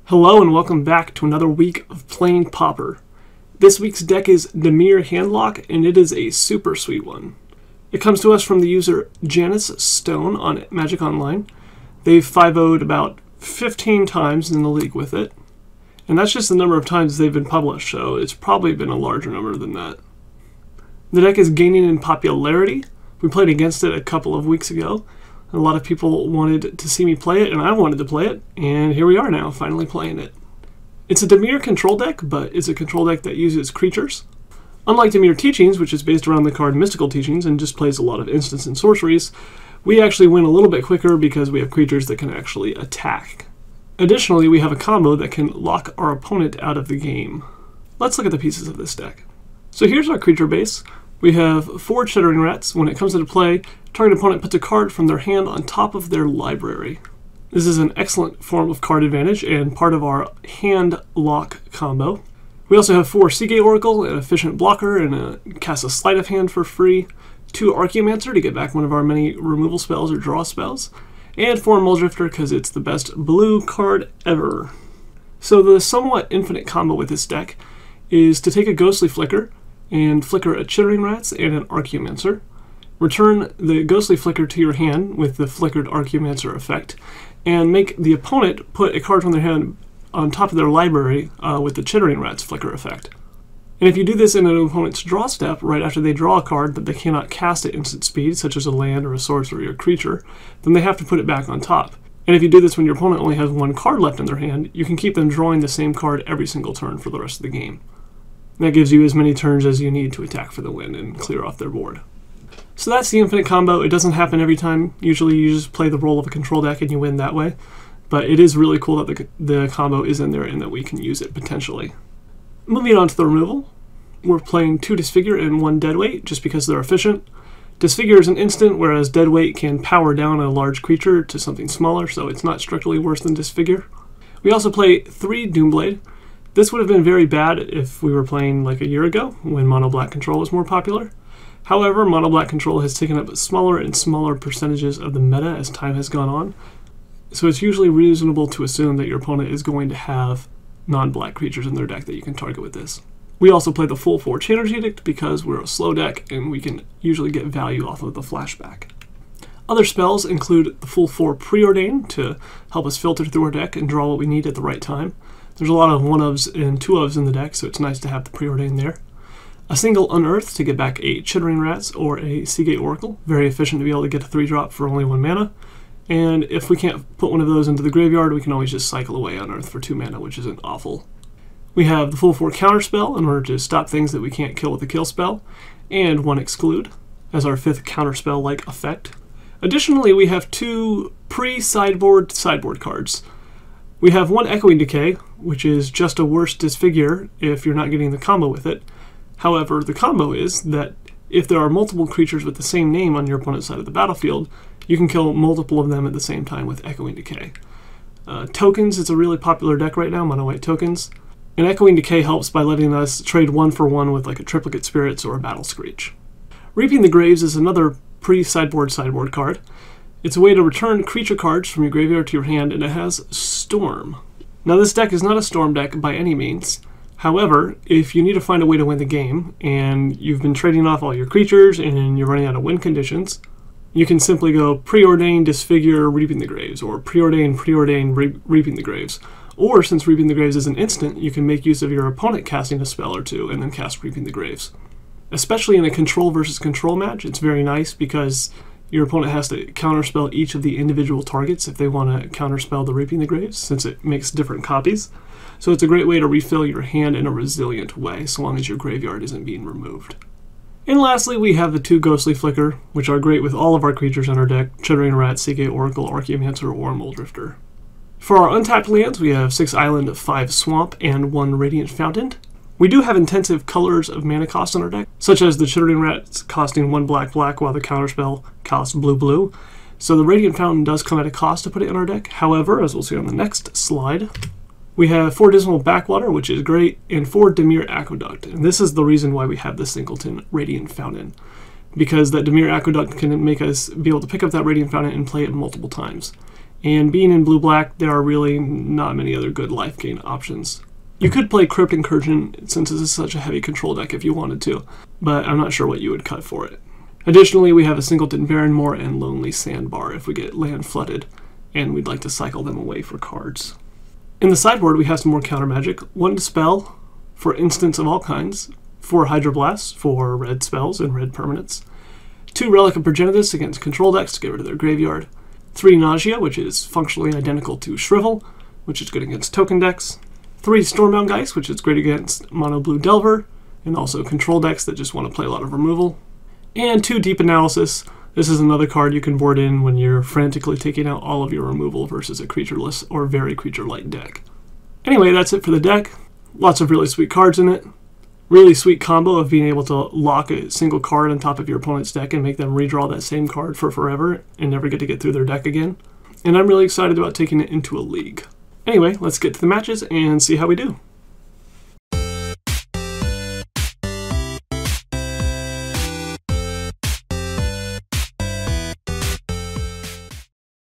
Hello and welcome back to another week of playing Pauper. This week's deck is Dimir Handlock, and it is a super sweet one. It comes to us from the user Janice Stone on Magic Online. They've 5-0'd about 15 times in the league with it, and that's just the number of times they've been published, so it's probably been a larger number than that. The deck is gaining in popularity. We played against it a couple of weeks ago. A lot of people wanted to see me play it, and I wanted to play it, and here we are now, finally playing it. It's a Dimir control deck, but it's a control deck that uses creatures. Unlike Dimir Teachings, which is based around the card Mystical Teachings and just plays a lot of instants and sorceries, we actually win a little bit quicker because we have creatures that can actually attack. Additionally, we have a combo that can lock our opponent out of the game. Let's look at the pieces of this deck. So here's our creature base. We have 4 Chittering Rats. When it comes into play, target opponent puts a card from their hand on top of their library. This is an excellent form of card advantage and part of our hand lock combo. We also have 4 Seagate Oracle, an efficient blocker, and a cast a sleight of hand for free, 2 Archaeomancer to get back one of our many removal spells or draw spells, and 4 Muldrifter because it's the best blue card ever. So the somewhat infinite combo with this deck is to take a Ghostly Flicker and flicker a Chittering Rats and an Archaeomancer. Return the Ghostly Flicker to your hand with the flickered Archaeomancer effect, and make the opponent put a card from their hand on top of their library with the Chittering Rats flicker effect. And if you do this in an opponent's draw step, right after they draw a card that they cannot cast at instant speed, such as a land or a sorcery or creature, then they have to put it back on top. And if you do this when your opponent only has 1 card left in their hand, you can keep them drawing the same card every single turn for the rest of the game. That gives you as many turns as you need to attack for the win and clear off their board. So that's the infinite combo. It doesn't happen every time. Usually you just play the role of a control deck and you win that way. But it is really cool that the combo is in there and that we can use it potentially. Moving on to the removal. We're playing 2 Disfigure and 1 Deadweight just because they're efficient. Disfigure is an instant, whereas Deadweight can power down a large creature to something smaller, so it's not structurally worse than Disfigure. We also play 3 Doomblade. This would have been very bad if we were playing like a year ago when Mono Black Control was more popular. However, Mono Black Control has taken up smaller and smaller percentages of the meta as time has gone on, so it's usually reasonable to assume that your opponent is going to have non-black creatures in their deck that you can target with this. We also play the full 4 Channer's Edict because we're a slow deck and we can usually get value off of the flashback. Other spells include the full 4 Preordain to help us filter through our deck and draw what we need at the right time. There's a lot of 1-ofs and 2-ofs in the deck, so it's nice to have the Preordain there. A single Unearth to get back a Chittering Rats or a Seagate Oracle. Very efficient to be able to get a 3-drop for only 1 mana. And if we can't put one of those into the graveyard, we can always just cycle away Unearth for 2 mana, which isn't awful. We have the full 4 Counterspell in order to stop things that we can't kill with a kill spell, and 1 Exclude as our 5th Counterspell-like effect. Additionally, we have 2 pre-sideboard cards. We have 1 Echoing Decay, which is just a worse Disfigure if you're not getting the combo with it. However, the combo is that if there are multiple creatures with the same name on your opponent's side of the battlefield, you can kill multiple of them at the same time with Echoing Decay. Tokens, it's a really popular deck right now, mono white tokens. And Echoing Decay helps by letting us trade 1 for 1 with like a Triplicate Spirits or a Battle Screech. Reaping the Graves is another pre-sideboard card. It's a way to return creature cards from your graveyard to your hand, and it has Storm. Now this deck is not a Storm deck by any means. However, if you need to find a way to win the game, and you've been trading off all your creatures and you're running out of win conditions, you can simply go Preordain, Disfigure, Reaping the Graves, or Preordain, Reaping the Graves. Or, since Reaping the Graves is an instant, you can make use of your opponent casting a spell or 2 and then cast Reaping the Graves. Especially in a control versus control match, it's very nice because your opponent has to counterspell each of the individual targets if they want to counterspell the Reaping the Graves, since it makes different copies. So it's a great way to refill your hand in a resilient way, so long as your graveyard isn't being removed. And lastly, we have the 2 Ghostly Flicker, which are great with all of our creatures in our deck: Chittering Rats, Seagate Oracle, Archaeomancer, or Muldrifter. For our untapped lands, we have 6 Island, 5 Swamp, and 1 Radiant Fountain. We do have intensive colors of mana cost on our deck, such as the Chittering Rats costing 1 black while the counterspell costs blue. So the Radiant Fountain does come at a cost to put it in our deck. However, as we'll see on the next slide, we have 4 Dismal Backwater, which is great, and 4 Dimir Aqueduct. And this is the reason why we have the singleton Radiant Fountain, because that Dimir Aqueduct can make us be able to pick up that Radiant Fountain and play it multiple times. And being in blue-black, there are really not many other good life gain options. You could play Crypt Incursion since this is such a heavy control deck if you wanted to, but I'm not sure what you would cut for it. Additionally, we have a Singleton Barrenmoor and Lonely Sandbar if we get land flooded, and we'd like to cycle them away for cards. In the sideboard, we have some more counter magic. 1 Dispel for instants of all kinds, 4 Hydroblast for red spells and red permanents, 2 Relic of Progenitus against control decks to get rid of their graveyard, 3 Nausea, which is functionally identical to Shrivel, which is good against token decks, 3 Stormbound Geist, which is great against Mono Blue Delver, and also control decks that just want to play a lot of removal, and 2 Deep Analysis. This is another card you can board in when you're frantically taking out all of your removal versus a creatureless or very creature-light deck. Anyway, that's it for the deck. Lots of really sweet cards in it. Really sweet combo of being able to lock a single card on top of your opponent's deck and make them redraw that same card for forever and never get to get through their deck again. And I'm really excited about taking it into a league. Anyway, let's get to the matches and see how we do.